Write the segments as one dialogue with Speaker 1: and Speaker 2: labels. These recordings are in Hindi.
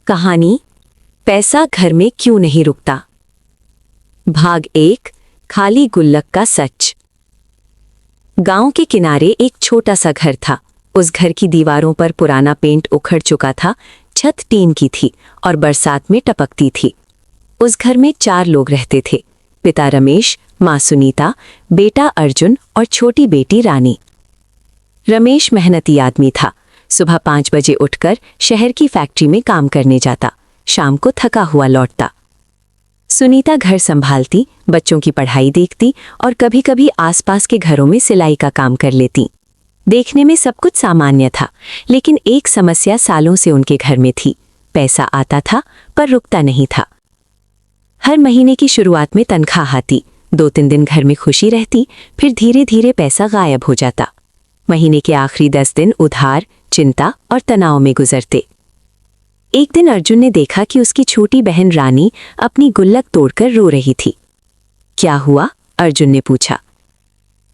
Speaker 1: कहानी पैसा घर में क्यों नहीं रुकता। भाग 1 खाली गुल्लक का सच। गांव के किनारे एक छोटा सा घर था। उस घर की दीवारों पर पुराना पेंट उखड़ चुका था, छत टीन की थी और बरसात में टपकती थी। उस घर में 4 लोग रहते थे, पिता रमेश, माँ सुनीता, बेटा अर्जुन और छोटी बेटी रानी। रमेश मेहनती आदमी था। सुबह 5 बजे उठकर शहर की फैक्ट्री में काम करने जाता, शाम को थका हुआ लौटता। सुनीता घर संभालती, बच्चों की पढ़ाई देखती और कभी कभी आसपास के घरों में सिलाई का काम कर लेती। देखने में सब कुछ सामान्य था, लेकिन एक समस्या सालों से उनके घर में थी। पैसा आता था पर रुकता नहीं था। हर महीने की शुरुआत में तनख्वाह आती, 2-3 दिन घर में खुशी रहती, फिर धीरे धीरे पैसा गायब हो जाता। महीने के आखिरी 10 दिन उधार, चिंता और तनाव में गुजरते। एक दिन अर्जुन ने देखा कि उसकी छोटी बहन रानी अपनी गुल्लक तोड़कर रो रही थी। क्या हुआ? अर्जुन ने पूछा।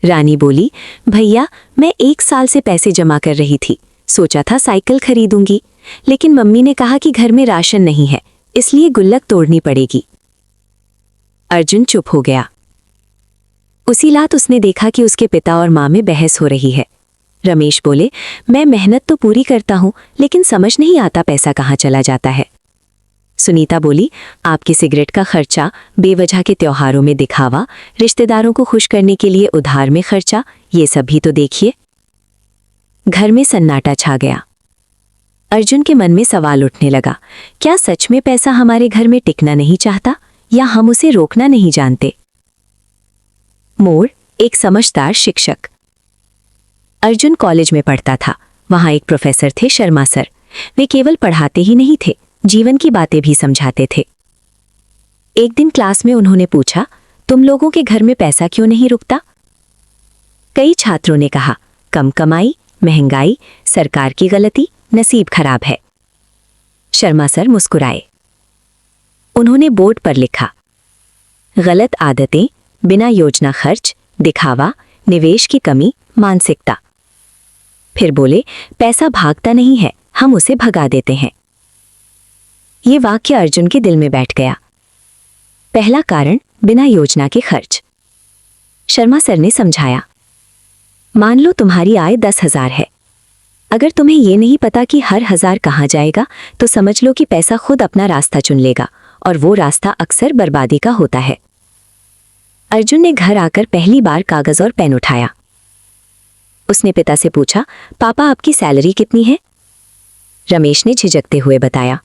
Speaker 1: रानी बोली, भैया, मैं 1 साल से पैसे जमा कर रही थी, सोचा था साइकिल खरीदूंगी, लेकिन मम्मी ने कहा कि घर में राशन नहीं है, इसलिए गुल्लक तोड़नी पड़ेगी। अर्जुन चुप हो गया। उसी रात उसने देखा कि उसके पिता और माँ में बहस हो रही है। रमेश बोले, मैं मेहनत तो पूरी करता हूँ, लेकिन समझ नहीं आता पैसा कहाँ चला जाता है। सुनीता बोली, आपके सिगरेट का खर्चा, बेवजह के त्योहारों में दिखावा, रिश्तेदारों को खुश करने के लिए उधार में खर्चा, ये सब भी तो देखिए। घर में सन्नाटा छा गया। अर्जुन के मन में सवाल उठने लगा, क्या सच में पैसा हमारे घर में टिकना नहीं चाहता, या हम उसे रोकना नहीं जानते? मोड़, एक समझदार शिक्षक। अर्जुन कॉलेज में पढ़ता था। वहां एक प्रोफेसर थे, शर्मा सर। वे केवल पढ़ाते ही नहीं थे, जीवन की बातें भी समझाते थे। एक दिन क्लास में उन्होंने पूछा, तुम लोगों के घर में पैसा क्यों नहीं रुकता? कई छात्रों ने कहा, कम कमाई, महंगाई, सरकार की गलती, नसीब खराब है। शर्मा सर मुस्कुराए। उन्होंने बोर्ड पर लिखा, गलत आदतें, बिना योजना खर्च, दिखावा, निवेश की कमी, मानसिकता। फिर बोले, पैसा भागता नहीं है, हम उसे भगा देते हैं। ये वाक्य अर्जुन के दिल में बैठ गया। पहला कारण, बिना योजना के खर्च। शर्मा सर ने समझाया, मान लो तुम्हारी आय 10,000 है। अगर तुम्हें ये नहीं पता कि हर 1000 कहाँ जाएगा, तो समझ लो कि पैसा खुद अपना रास्ता चुन लेगा, और वो रास्ता अक्सर बर्बादी का होता है। अर्जुन ने घर आकर पहली बार कागज और पेन उठाया। उसने पिता से पूछा, पापा, आपकी सैलरी कितनी है? रमेश ने झिझकते हुए बताया।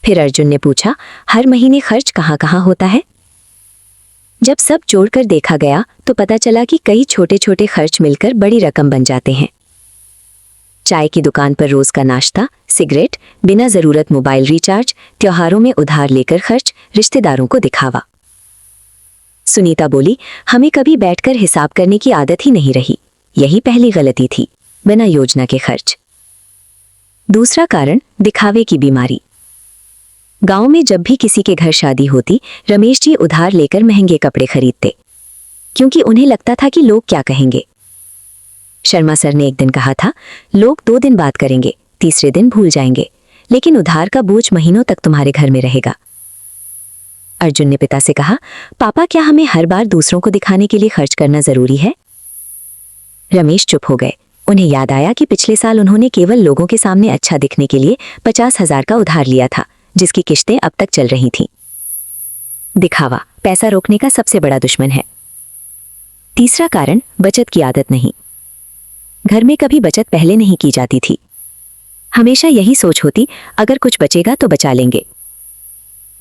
Speaker 1: फिर अर्जुन ने पूछा, हर महीने खर्च कहाँ कहाँ होता है? जब सब जोड़कर देखा गया तो पता चला कि कई छोटे छोटे खर्च मिलकर बड़ी रकम बन जाते हैं। चाय की दुकान पर रोज का नाश्ता, सिगरेट, बिना जरूरत मोबाइल रिचार्ज, त्योहारों में उधार लेकर खर्च, रिश्तेदारों को दिखावा। सुनीता बोली, हमें कभी बैठकर हिसाब करने की आदत ही नहीं रही, यही पहली गलती थी, बिना योजना के खर्च। दूसरा कारण, दिखावे की बीमारी। गांव में जब भी किसी के घर शादी होती, रमेश जी उधार लेकर महंगे कपड़े खरीदते, क्योंकि उन्हें लगता था कि लोग क्या कहेंगे। शर्मा सर ने एक दिन कहा था, लोग 2 दिन बात करेंगे, तीसरे दिन भूल जाएंगे, लेकिन उधार का बोझ महीनों तक तुम्हारे घर में रहेगा। अर्जुन ने पिता से कहा, पापा, क्या हमें हर बार दूसरों को दिखाने के लिए खर्च करना जरूरी है? रमेश चुप हो गए। उन्हें याद आया कि पिछले साल उन्होंने केवल लोगों के सामने अच्छा दिखने के लिए 50,000 का उधार लिया था, जिसकी किश्तें अब तक चल रही थीं। दिखावा पैसा रोकने का सबसे बड़ा दुश्मन है। तीसरा कारण, बचत की आदत नहीं। घर में कभी बचत पहले नहीं की जाती थी। हमेशा यही सोच होती, अगर कुछ बचेगा तो बचा लेंगे।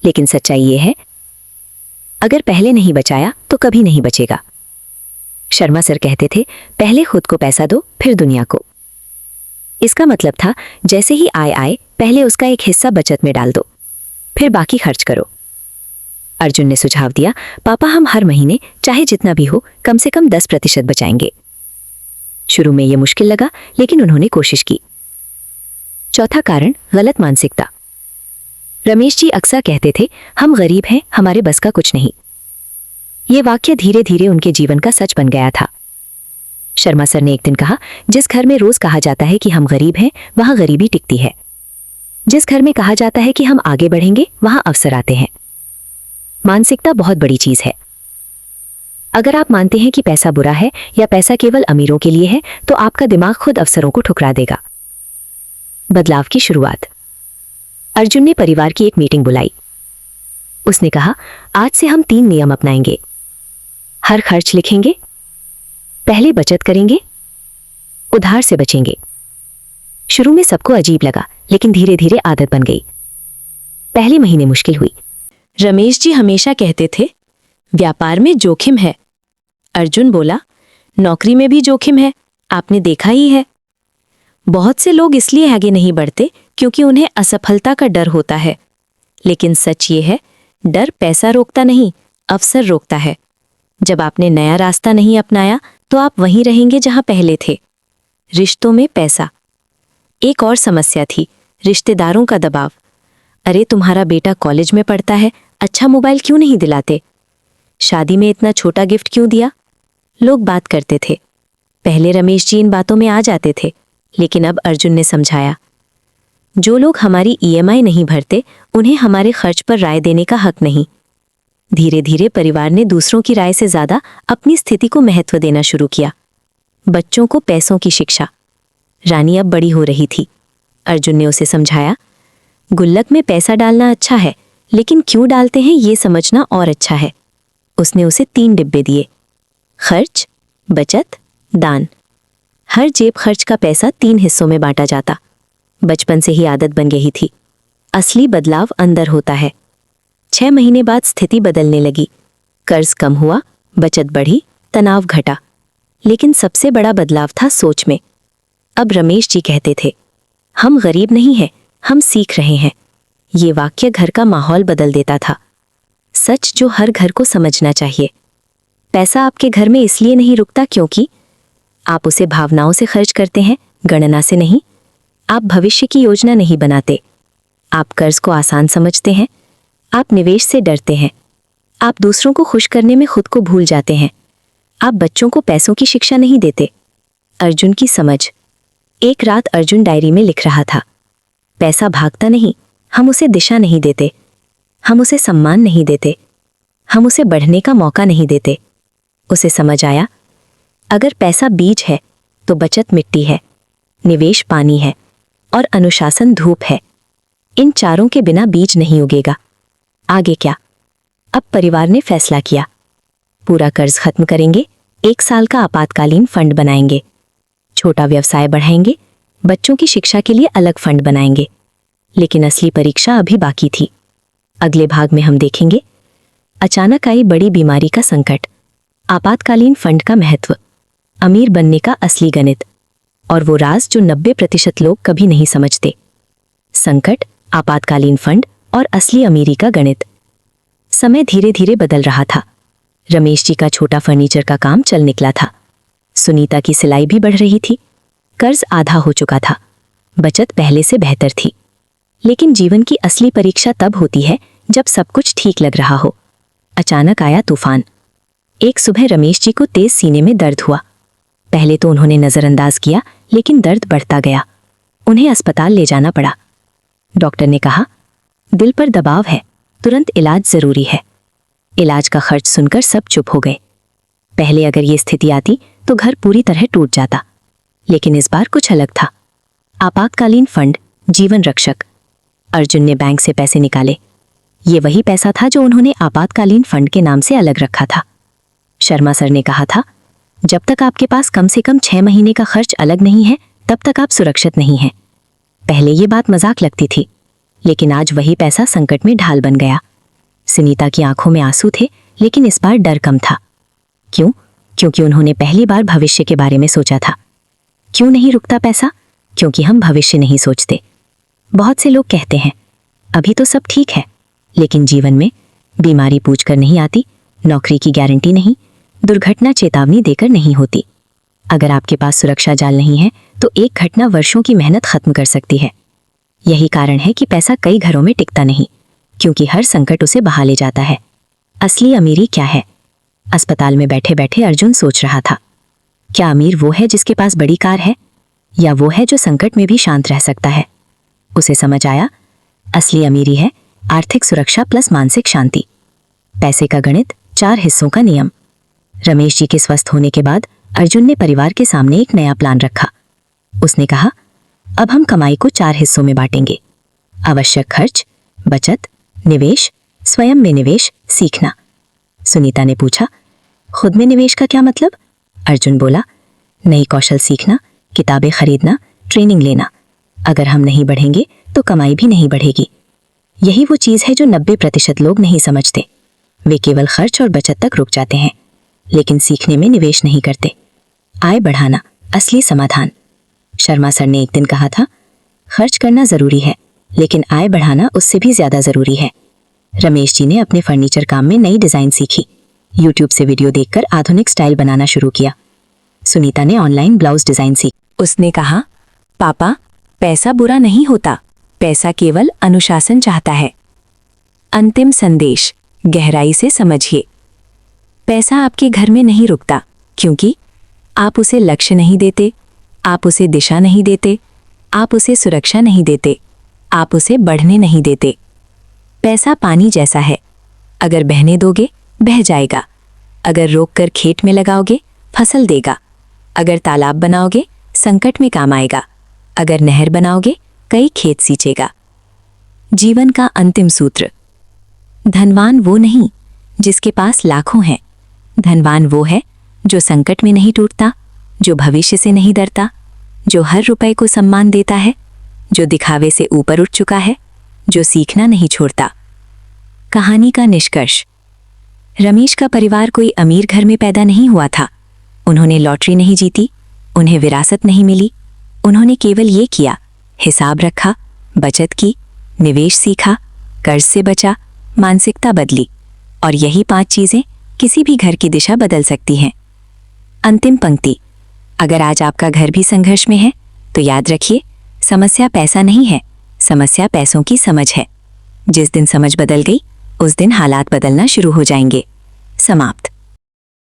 Speaker 1: लेकिन सच्चाई ये है, अगर पहले नहीं बचाया तो कभी नहीं बचेगा। शर्मा सर कहते थे, पहले खुद को पैसा दो, फिर दुनिया को। इसका मतलब था, जैसे ही आय आए, पहले उसका एक हिस्सा बचत में डाल दो, फिर बाकी खर्च करो। अर्जुन ने सुझाव दिया, पापा, हम हर महीने चाहे जितना भी हो, कम से कम 10% बचाएंगे। शुरू में यह मुश्किल लगा, लेकिन उन्होंने कोशिश की। चौथा कारण, गलत मानसिकता। रमेश जी अक्सर कहते थे, हम गरीब हैं, हमारे बस का कुछ नहीं। ये वाक्य धीरे धीरे उनके जीवन का सच बन गया था। शर्मा सर ने एक दिन कहा, जिस घर में रोज कहा जाता है कि हम गरीब हैं, वहां गरीबी टिकती है। जिस घर में कहा जाता है कि हम आगे बढ़ेंगे वहां अवसर आते हैं। मानसिकता बहुत बड़ी चीज है। अगर आप मानते हैं कि पैसा बुरा है या पैसा केवल अमीरों के लिए है, तो आपका दिमाग खुद अवसरों को ठुकरा देगा। बदलाव की शुरुआत। अर्जुन ने परिवार की एक मीटिंग बुलाई। उसने कहा, आज से हम 3 नियम अपनाएंगे। हर खर्च लिखेंगे, पहले बचत करेंगे, उधार से बचेंगे। शुरू में सबको अजीब लगा, लेकिन धीरे धीरे आदत बन गई। पहले महीने मुश्किल हुई।
Speaker 2: रमेश जी हमेशा कहते थे, व्यापार में जोखिम है। अर्जुन बोला, नौकरी में भी जोखिम है, आपने देखा ही है। बहुत से लोग इसलिए आगे नहीं बढ़ते क्योंकि उन्हें असफलता का डर होता है। लेकिन सच ये है, डर पैसा रोकता नहीं, अवसर रोकता है। जब आपने नया रास्ता नहीं अपनाया तो आप वहीं रहेंगे जहां पहले थे। रिश्तों में पैसा। एक और समस्या थी, रिश्तेदारों का दबाव। अरे तुम्हारा बेटा कॉलेज में पढ़ता है, अच्छा मोबाइल क्यों नहीं दिलाते? शादी में इतना छोटा गिफ्ट क्यों दिया? लोग बात करते थे। पहले रमेश जी इन बातों में आ जाते थे, लेकिन अब अर्जुन ने समझाया, जो लोग हमारी ईएमआई नहीं भरते उन्हें हमारे खर्च पर राय देने का हक नहीं। धीरे धीरे परिवार ने दूसरों की राय से ज्यादा अपनी स्थिति को महत्व देना शुरू किया। बच्चों को पैसों की शिक्षा। रानी अब बड़ी हो रही थी। अर्जुन ने उसे समझाया, गुल्लक में पैसा डालना अच्छा है, लेकिन क्यों डालते हैं ये समझना और अच्छा है। उसने उसे 3 डिब्बे दिए, खर्च, बचत, दान। हर जेब खर्च का पैसा 3 हिस्सों में बांटा जाता। बचपन से ही आदत बन गई थी। असली बदलाव अंदर होता है। 6 महीने बाद स्थिति बदलने लगी। कर्ज कम हुआ, बचत बढ़ी, तनाव घटा। लेकिन सबसे बड़ा बदलाव था सोच में। अब रमेश जी कहते थे, हम गरीब नहीं हैं, हम सीख रहे हैं। ये वाक्य घर का माहौल बदल देता था। सच जो हर घर को समझना चाहिए। पैसा आपके घर में इसलिए नहीं रुकता क्योंकि आप उसे भावनाओं से खर्च करते हैं, गणना से नहीं। आप भविष्य की योजना नहीं बनाते। आप कर्ज को आसान समझते हैं। आप निवेश से डरते हैं। आप दूसरों को खुश करने में खुद को भूल जाते हैं। आप बच्चों को पैसों की शिक्षा नहीं देते। अर्जुन की समझ। एक रात अर्जुन डायरी में लिख रहा था, पैसा भागता नहीं, हम उसे दिशा नहीं देते। हम उसे सम्मान नहीं देते। हम उसे बढ़ने का मौका नहीं देते। उसे समझ आया, अगर पैसा बीज है तो बचत मिट्टी है, निवेश पानी है और अनुशासन धूप है। इन चारों के बिना बीज नहीं उगेगा। आगे क्या? अब परिवार ने फैसला किया, पूरा कर्ज खत्म करेंगे, 1 साल का आपातकालीन फंड बनाएंगे, छोटा व्यवसाय बढ़ाएंगे, बच्चों की शिक्षा के लिए अलग फंड बनाएंगे। लेकिन असली परीक्षा अभी बाकी थी। अगले भाग में हम देखेंगे, अचानक आई बड़ी बीमारी का संकट, आपातकालीन फंड का महत्व, अमीर बनने का असली गणित और वो राज जो 90% लोग कभी नहीं समझते। संकट, आपातकालीन फंड और असली अमीरी का गणित। समय धीरे धीरे बदल रहा था। रमेश जी का छोटा फर्नीचर का काम चल निकला था। सुनीता की सिलाई भी बढ़ रही थी। कर्ज आधा हो चुका था। बचत पहले से बेहतर थी। लेकिन जीवन की असली परीक्षा तब होती है जब सब कुछ ठीक लग रहा हो। अचानक आया तूफान। एक सुबह रमेश जी को तेज सीने में दर्द हुआ। पहले तो उन्होंने नजरअंदाज किया, लेकिन दर्द बढ़ता गया। उन्हें अस्पताल ले जाना पड़ा। डॉक्टर ने कहा, दिल पर दबाव है, तुरंत इलाज जरूरी है। इलाज का खर्च सुनकर सब चुप हो गए। पहले अगर ये स्थिति आती तो घर पूरी तरह टूट जाता, लेकिन इस बार कुछ अलग था। आपातकालीन फंड, जीवन रक्षक। अर्जुन ने बैंक से पैसे निकाले। ये वही पैसा था जो उन्होंने आपातकालीन फंड के नाम से अलग रखा था। शर्मा सर ने कहा था, जब तक आपके पास कम से कम 6 महीने का खर्च अलग नहीं है, तब तक आप सुरक्षित नहीं हैं। पहले ये बात मजाक लगती थी, लेकिन आज वही पैसा संकट में ढाल बन गया। सुनीता की आंखों में आंसू थे, लेकिन इस बार डर कम था। क्यों? क्योंकि उन्होंने पहली बार भविष्य के बारे में सोचा था। क्यों नहीं रुकता पैसा? क्योंकि हम भविष्य नहीं सोचते। बहुत से लोग कहते हैं, अभी तो सब ठीक है, लेकिन जीवन में बीमारी पूछकर नहीं आती, नौकरी की गारंटी नहीं, दुर्घटना चेतावनी देकर नहीं होती। अगर आपके पास सुरक्षा जाल नहीं है तो एक घटना वर्षों की मेहनत खत्म कर सकती है। यही कारण है कि पैसा कई घरों में टिकता नहीं, क्योंकि हर संकट उसे बहा ले जाता है। असली अमीरी क्या है? अस्पताल में बैठे बैठे अर्जुन सोच रहा था, क्या अमीर वो है जिसके पास बड़ी कार है, या वो है जो संकट में भी शांत रह सकता है? उसे समझ आया, असली अमीरी है आर्थिक सुरक्षा प्लस मानसिक शांति। पैसे का गणित, 4 हिस्सों का नियम। रमेश जी के स्वस्थ होने के बाद अर्जुन ने परिवार के सामने एक नया प्लान रखा। उसने कहा, अब हम कमाई को 4 हिस्सों में बांटेंगे। आवश्यक खर्च, बचत, निवेश, स्वयं में निवेश, सीखना। सुनीता ने पूछा, खुद में निवेश का क्या मतलब? अर्जुन बोला, नई कौशल सीखना, किताबें खरीदना, ट्रेनिंग लेना। अगर हम नहीं बढ़ेंगे तो कमाई भी नहीं बढ़ेगी। यही वो चीज है जो 90% लोग नहीं समझते। वे केवल खर्च और बचत तक रुक जाते हैं, लेकिन सीखने में निवेश नहीं करते। आय बढ़ाना, असली समाधान। शर्मा सर ने एक दिन कहा था, खर्च करना जरूरी है, लेकिन आय बढ़ाना उससे भी ज्यादा जरूरी है। रमेश जी ने अपने फर्नीचर काम में नई डिजाइन सीखी। यूट्यूब से वीडियो देखकर आधुनिक स्टाइल बनाना शुरू किया। सुनीता ने ऑनलाइन ब्लाउज डिजाइन सीखी।
Speaker 1: उसने कहा, पापा, पैसा बुरा नहीं होता, पैसा केवल अनुशासन चाहता है। अंतिम संदेश, गहराई से समझिए। पैसा आपके घर में नहीं रुकता, क्योंकि आप उसे लक्ष्य नहीं देते, आप उसे दिशा नहीं देते, आप उसे सुरक्षा नहीं देते, आप उसे बढ़ने नहीं देते। पैसा पानी जैसा है, अगर बहने दोगे बह जाएगा, अगर रोककर खेत में लगाओगे फसल देगा, अगर तालाब बनाओगे संकट में काम आएगा, अगर नहर बनाओगे कई खेत सींचेगा। जीवन का अंतिम सूत्र, धनवान वो नहीं जिसके पास लाखों हैं, धनवान वो है जो संकट में नहीं टूटता, जो भविष्य से नहीं डरता, जो हर रुपए को सम्मान देता है, जो दिखावे से ऊपर उठ चुका है, जो सीखना नहीं छोड़ता। कहानी का निष्कर्ष, रमेश का परिवार कोई अमीर घर में पैदा नहीं हुआ था। उन्होंने लॉटरी नहीं जीती, उन्हें विरासत नहीं मिली। उन्होंने केवल ये किया, हिसाब रखा, बचत की, निवेश सीखा, कर्ज से बचा, मानसिकता बदली। और यही 5 चीजें किसी भी घर की दिशा बदल सकती हैं। अंतिम पंक्ति, अगर आज आपका घर भी संघर्ष में है तो याद रखिए, समस्या पैसा नहीं है, समस्या पैसों की समझ है। जिस दिन समझ बदल गई उस दिन हालात बदलना शुरू हो जाएंगे। समाप्त।